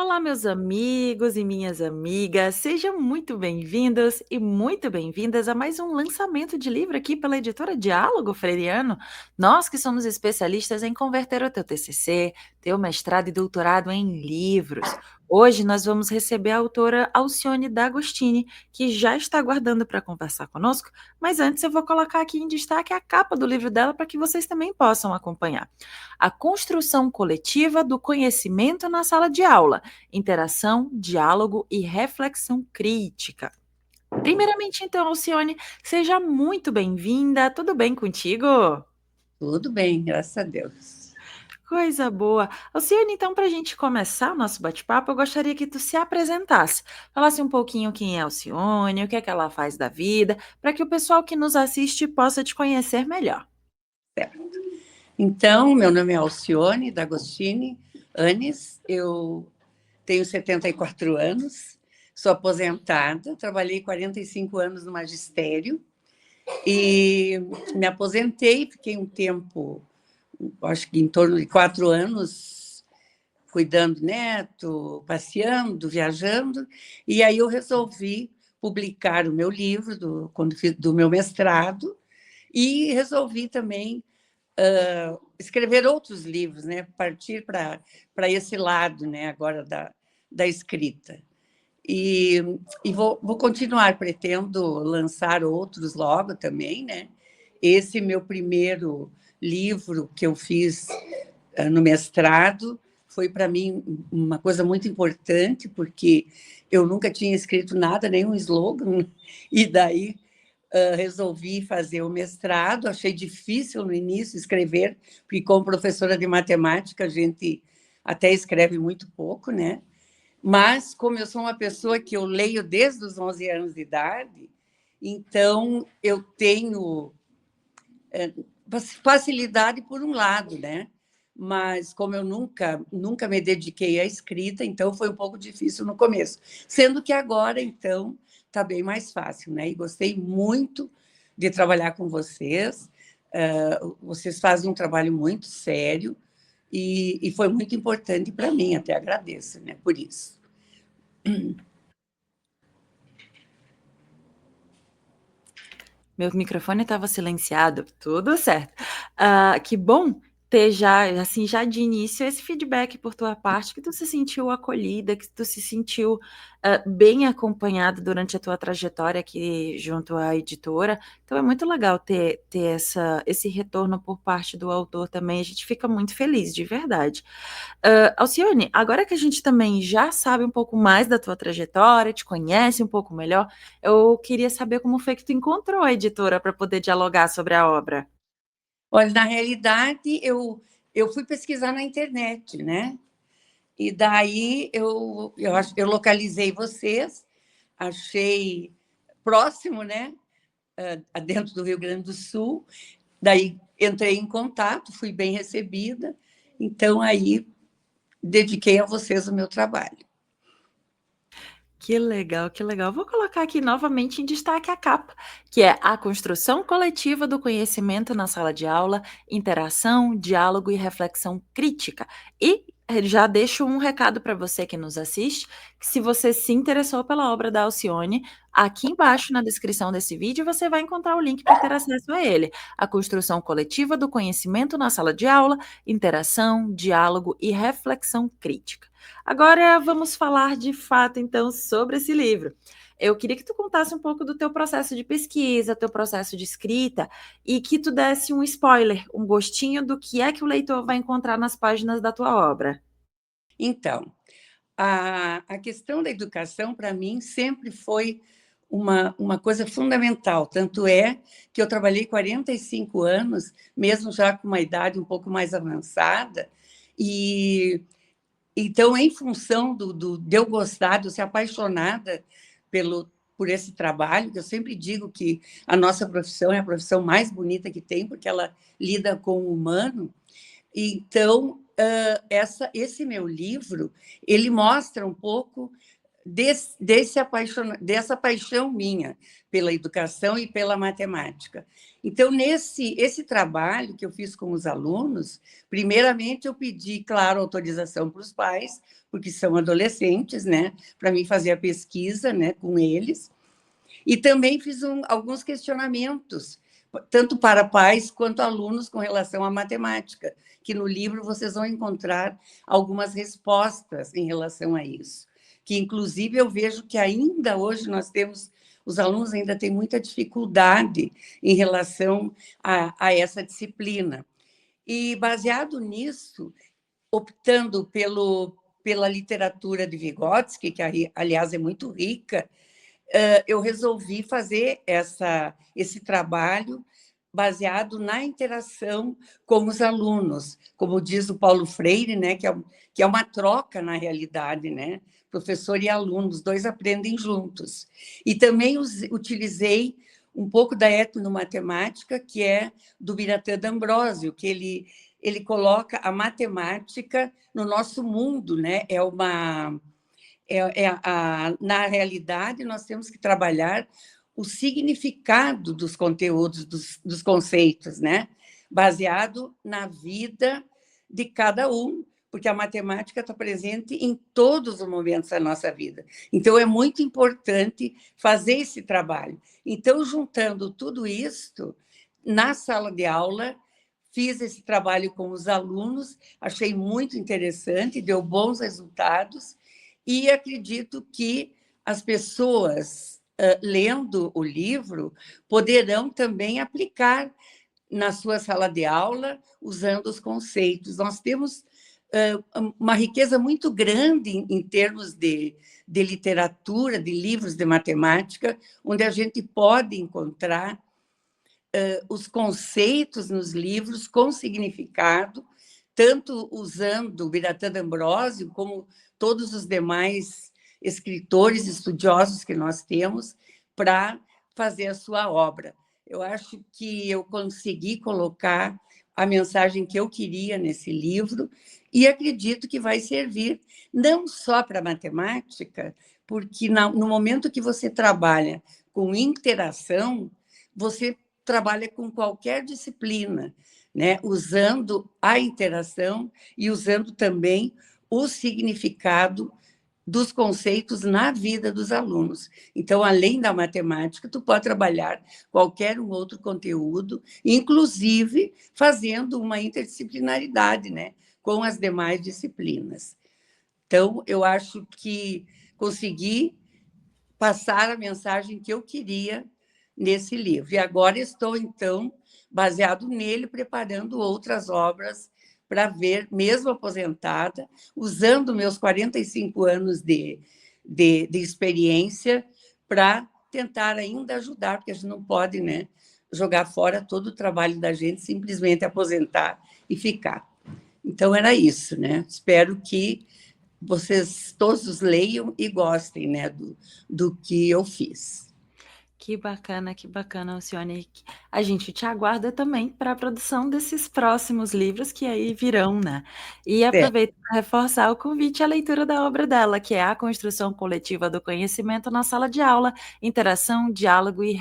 Olá, meus amigos e minhas amigas, sejam muito bem-vindos e muito bem-vindas a mais um lançamento de livro aqui pela editora Diálogo Freiriano. Nós que somos especialistas em converter o teu TCC, teu mestrado e doutorado em livros. Hoje nós vamos receber a autora Alcione D'Agostini, que já está aguardando para conversar conosco, mas antes eu vou colocar aqui em destaque a capa do livro dela para que vocês também possam acompanhar. A construção coletiva do conhecimento na sala de aula. Interação, diálogo e reflexão crítica. Primeiramente, então, Alcione, seja muito bem-vinda. Tudo bem contigo? Tudo bem, graças a Deus. Coisa boa. Alcione, então, para a gente começar o nosso bate-papo, eu gostaria que tu se apresentasse. Falasse um pouquinho quem é a Alcione, o que é que ela faz da vida, para que o pessoal que nos assiste possa te conhecer melhor. Certo. Então, meu nome é Alcione D'Agostini Anes, eu tenho 74 anos, sou aposentada, trabalhei 45 anos no magistério e me aposentei, fiquei um tempo, acho que em torno de 4 anos, cuidando do neto, passeando, viajando, e aí eu resolvi publicar o meu livro do meu mestrado e resolvi também escrever outros livros, né? Partir para esse lado, né? Agora da escrita. E vou continuar, pretendo lançar outros logo também, né? Esse meu primeiro livro que eu fiz no mestrado foi para mim uma coisa muito importante, porque eu nunca tinha escrito nada, nenhum slogan, e daí resolvi fazer o mestrado, achei difícil no início escrever, porque como professora de matemática a gente até escreve muito pouco, né? Mas como eu sou uma pessoa que eu leio desde os 11 anos de idade, então eu tenho facilidade por um lado, né? Mas como eu nunca me dediquei à escrita, então foi um pouco difícil no começo. Sendo que agora, então, está bem mais fácil, né? E gostei muito de trabalhar com vocês. Vocês fazem um trabalho muito sério e foi muito importante para mim, até agradeço, né? Por isso. Meu microfone estava silenciado, tudo certo. Que bom ter já, assim, já de início esse feedback por tua parte, que tu se sentiu acolhida, que tu se sentiu bem acompanhado durante a tua trajetória aqui junto à editora. Então é muito legal ter esse retorno por parte do autor também. A gente fica muito feliz, de verdade. Alcione, agora que a gente também já sabe um pouco mais da tua trajetória, te conhece um pouco melhor, eu queria saber como foi que tu encontrou a editora para poder dialogar sobre a obra. Olha, na realidade, eu fui pesquisar na internet, né? E daí eu localizei vocês, achei próximo, né? Dentro do Rio Grande do Sul. Daí entrei em contato, fui bem recebida. Então, aí dediquei a vocês o meu trabalho. Que legal, que legal. Vou colocar aqui novamente em destaque a capa, que é a construção coletiva do conhecimento na sala de aula, interação, diálogo e reflexão crítica. E já deixo um recado para você que nos assiste, que se você se interessou pela obra da Alcione, aqui embaixo na descrição desse vídeo você vai encontrar o link para ter acesso a ele. A construção coletiva do conhecimento na sala de aula, interação, diálogo e reflexão crítica. Agora vamos falar de fato, então, sobre esse livro. Eu queria que tu contasse um pouco do teu processo de pesquisa, teu processo de escrita, e que tu desse um spoiler, um gostinho do que é que o leitor vai encontrar nas páginas da tua obra. Então, a questão da educação, para mim, sempre foi uma coisa fundamental. Tanto é que eu trabalhei 45 anos, mesmo já com uma idade um pouco mais avançada, e então, em função de eu gostar, de eu ser apaixonada por esse trabalho, que eu sempre digo que a nossa profissão é a profissão mais bonita que tem, porque ela lida com o humano. Então, esse meu livro, ele mostra um pouco dessa paixão minha pela educação e pela matemática. Então, esse trabalho que eu fiz com os alunos, primeiramente eu pedi, claro, autorização para os pais, porque são adolescentes, né, para mim fazer a pesquisa, né, com eles, e também fiz alguns questionamentos, tanto para pais quanto alunos com relação à matemática, que no livro vocês vão encontrar algumas respostas em relação a isso, que inclusive eu vejo que ainda hoje os alunos ainda têm muita dificuldade em relação a essa disciplina. E, baseado nisso, optando pela literatura de Vygotsky, que, aliás, é muito rica, eu resolvi fazer esse trabalho baseado na interação com os alunos, como diz o Paulo Freire, né, que é uma troca, na realidade, né? Professor e aluno, os dois aprendem juntos. E também utilizei um pouco da etnomatemática, que é do Biratã D'Ambrosio, que ele coloca a matemática no nosso mundo, né? Na realidade, nós temos que trabalhar o significado dos conteúdos, dos conceitos, né? Baseado na vida de cada um, porque a matemática está presente em todos os momentos da nossa vida. Então, é muito importante fazer esse trabalho. Então, juntando tudo isso, na sala de aula, fiz esse trabalho com os alunos, achei muito interessante, deu bons resultados, e acredito que as pessoas, lendo o livro, poderão também aplicar na sua sala de aula, usando os conceitos. Nós temos uma riqueza muito grande em termos de literatura, de livros de matemática, onde a gente pode encontrar os conceitos nos livros com significado, tanto usando o Biratã D'Ambrosio como todos os demais escritores estudiosos que nós temos para fazer a sua obra. Eu acho que eu consegui colocar a mensagem que eu queria nesse livro e acredito que vai servir não só para a matemática, porque no momento que você trabalha com interação, você trabalha com qualquer disciplina, né? Usando a interação e usando também o significado dos conceitos na vida dos alunos. Então, além da matemática, tu pode trabalhar qualquer um outro conteúdo, inclusive fazendo uma interdisciplinaridade, né, com as demais disciplinas. Então, eu acho que consegui passar a mensagem que eu queria nesse livro. E agora estou, então, baseado nele, preparando outras obras para ver, mesmo aposentada, usando meus 45 anos de experiência para tentar ainda ajudar, porque a gente não pode, né, jogar fora todo o trabalho da gente, simplesmente aposentar e ficar. Então, era isso, né? Espero que vocês todos leiam e gostem, né, do que eu fiz. Que bacana, Alcione. A gente te aguarda também para a produção desses próximos livros que aí virão, né? E É. aproveito para reforçar o convite à leitura da obra dela, que é A Construção Coletiva do Conhecimento na Sala de Aula, Interação, Diálogo e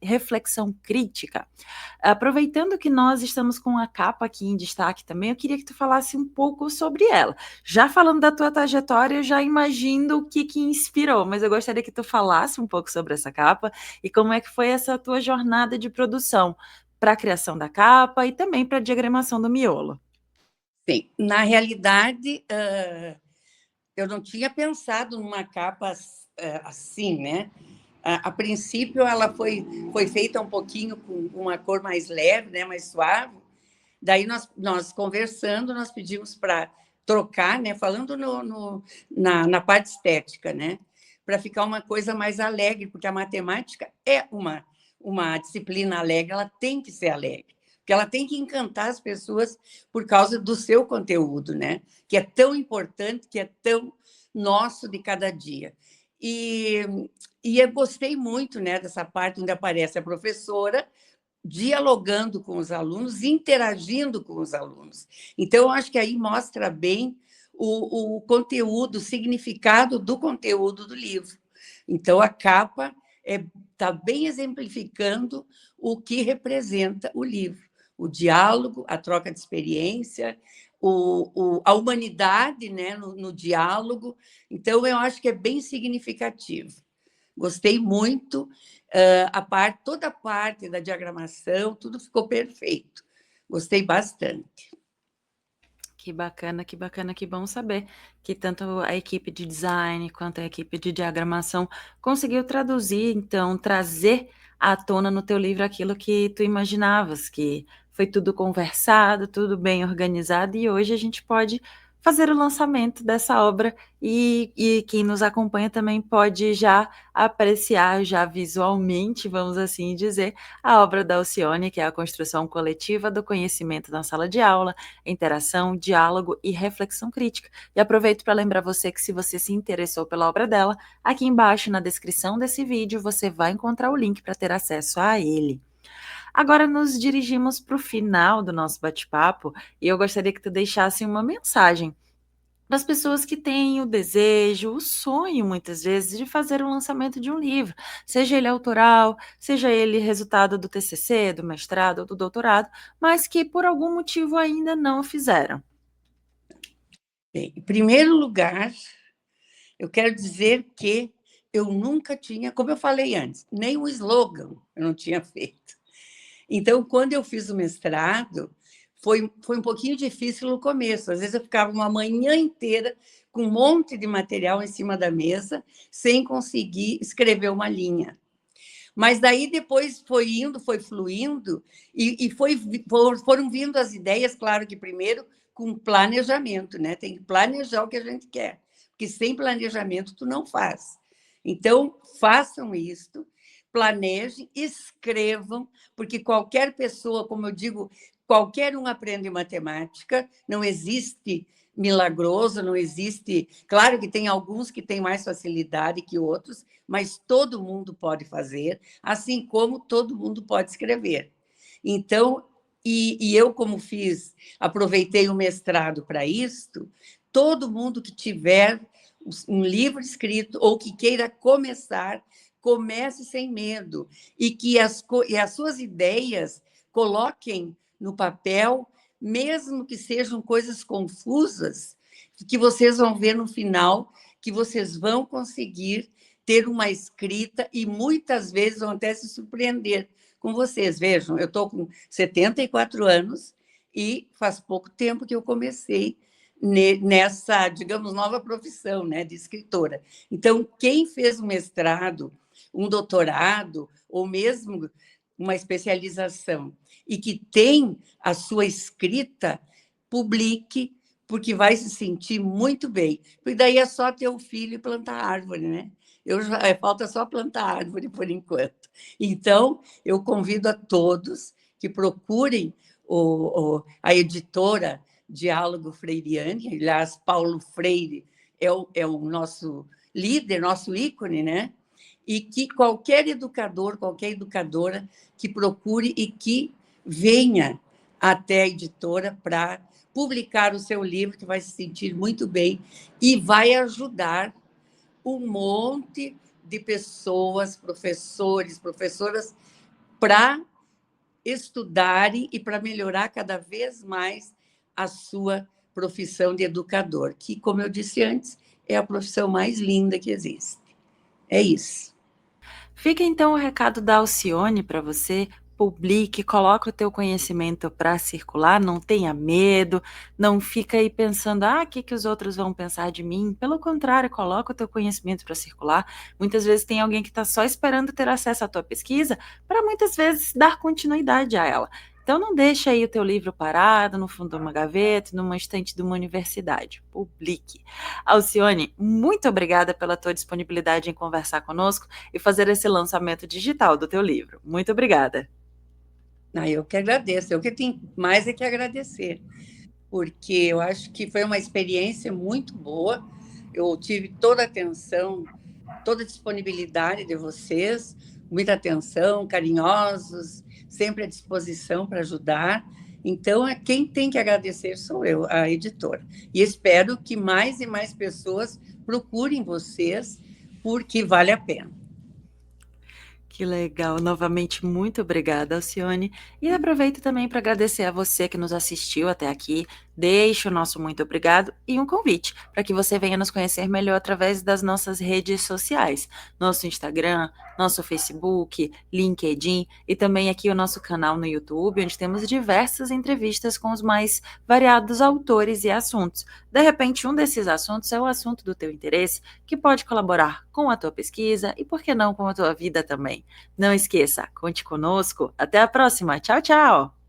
Reflexão Crítica. Aproveitando que nós estamos com a capa aqui em destaque também, eu queria que tu falasse um pouco sobre ela. Já falando da tua trajetória, eu já imagino o que inspirou, mas eu gostaria que tu falasse um pouco sobre essa capa e como é que foi essa tua jornada de produção para a criação da capa e também para a diagramação do miolo. Sim, na realidade, eu não tinha pensado numa capa assim, né? A princípio, ela foi feita um pouquinho com uma cor mais leve, né? Mais suave. Daí, nós conversando, nós pedimos para trocar, né? Falando na parte estética, né? Para ficar uma coisa mais alegre, porque a matemática é uma disciplina alegre, ela tem que ser alegre, porque ela tem que encantar as pessoas por causa do seu conteúdo, né? Que é tão importante, que é tão nosso de cada dia. E eu gostei muito, né, dessa parte onde aparece a professora dialogando com os alunos, interagindo com os alunos. Então, eu acho que aí mostra bem o conteúdo, o significado do conteúdo do livro. Então, a capa está bem exemplificando o que representa o livro, o diálogo, a troca de experiência, a humanidade, né, no diálogo. Então, eu acho que é bem significativo. Gostei muito, toda a parte da diagramação, tudo ficou perfeito. Gostei bastante. Que bacana, que bacana, que bom saber que tanto a equipe de design quanto a equipe de diagramação conseguiu traduzir, então, trazer à tona no teu livro aquilo que tu imaginavas, que foi tudo conversado, tudo bem organizado, e hoje a gente pode fazer o lançamento dessa obra e quem nos acompanha também pode já apreciar, já visualmente, vamos assim dizer, a obra da Alcione, que é a construção coletiva do conhecimento na sala de aula, interação, diálogo e reflexão crítica. E aproveito para lembrar você que se você se interessou pela obra dela, aqui embaixo na descrição desse vídeo você vai encontrar o link para ter acesso a ele. Agora nos dirigimos para o final do nosso bate-papo e eu gostaria que tu deixasse uma mensagem para as pessoas que têm o desejo, o sonho, muitas vezes, de fazer o lançamento de um livro, seja ele autoral, seja ele resultado do TCC, do mestrado ou do doutorado, mas que por algum motivo ainda não o fizeram. Bem, em primeiro lugar, eu quero dizer que eu nunca tinha, como eu falei antes, nem um slogan eu não tinha feito. Então, quando eu fiz o mestrado, foi um pouquinho difícil no começo. Às vezes eu ficava uma manhã inteira com um monte de material em cima da mesa, sem conseguir escrever uma linha. Mas daí depois foi indo, foi fluindo, foram vindo as ideias, claro que primeiro com planejamento, né? Tem que planejar o que a gente quer, porque sem planejamento tu não faz. Então, façam isto, planejem, escrevam, porque qualquer pessoa, como eu digo, qualquer um aprende matemática, não existe milagroso, não existe. Claro que tem alguns que têm mais facilidade que outros, mas todo mundo pode fazer, assim como todo mundo pode escrever. Então, eu, como aproveitei o mestrado para isto, todo mundo que tiver um livro escrito ou que queira começar, comece sem medo e que as suas ideias coloquem no papel, mesmo que sejam coisas confusas, que vocês vão ver no final, que vocês vão conseguir ter uma escrita e muitas vezes vão até se surpreender com vocês. Vejam, eu estou com 74 anos e faz pouco tempo que eu comecei nessa, digamos, nova profissão, né, de escritora. Então, quem fez um mestrado, um doutorado, ou mesmo uma especialização, e que tem a sua escrita, publique, porque vai se sentir muito bem. Porque daí é só ter o filho e plantar árvore, né? Falta só plantar árvore por enquanto. Então, eu convido a todos que procurem a editora Diálogo Freiriane. Aliás, Paulo Freire é o nosso líder, nosso ícone, né? E que qualquer educador, qualquer educadora que procure e que venha até a editora para publicar o seu livro, que vai se sentir muito bem e vai ajudar um monte de pessoas, professores, professoras, para estudarem e para melhorar cada vez mais a sua profissão de educador, que, como eu disse antes, é a profissão mais linda que existe. É isso. Fica então o recado da Alcione para você. Publique, coloque o teu conhecimento para circular, não tenha medo, não fica aí pensando, o que os outros vão pensar de mim? Pelo contrário, coloca o teu conhecimento para circular. Muitas vezes tem alguém que está só esperando ter acesso à tua pesquisa para muitas vezes dar continuidade a ela. Então não deixa aí o teu livro parado no fundo de uma gaveta, numa estante de uma universidade. Publique. Alcione, muito obrigada pela tua disponibilidade em conversar conosco e fazer esse lançamento digital do teu livro. Muito obrigada. Eu que agradeço. Eu que tenho mais é que agradecer, porque eu acho que foi uma experiência muito boa. Eu tive toda a atenção, toda a disponibilidade de vocês, muita atenção, carinhosos, sempre à disposição para ajudar. Então, quem tem que agradecer sou eu, a editora. E espero que mais e mais pessoas procurem vocês, porque vale a pena. Que legal. Novamente, muito obrigada, Alcione. E aproveito também para agradecer a você que nos assistiu até aqui. Deixo o nosso muito obrigado e um convite para que você venha nos conhecer melhor através das nossas redes sociais. Nosso Instagram, nosso Facebook, LinkedIn e também aqui o nosso canal no YouTube, onde temos diversas entrevistas com os mais variados autores e assuntos. De repente, um desses assuntos é o assunto do teu interesse, que pode colaborar com a tua pesquisa e, por que não, com a tua vida também. Não esqueça, conte conosco. Até a próxima. Tchau, tchau!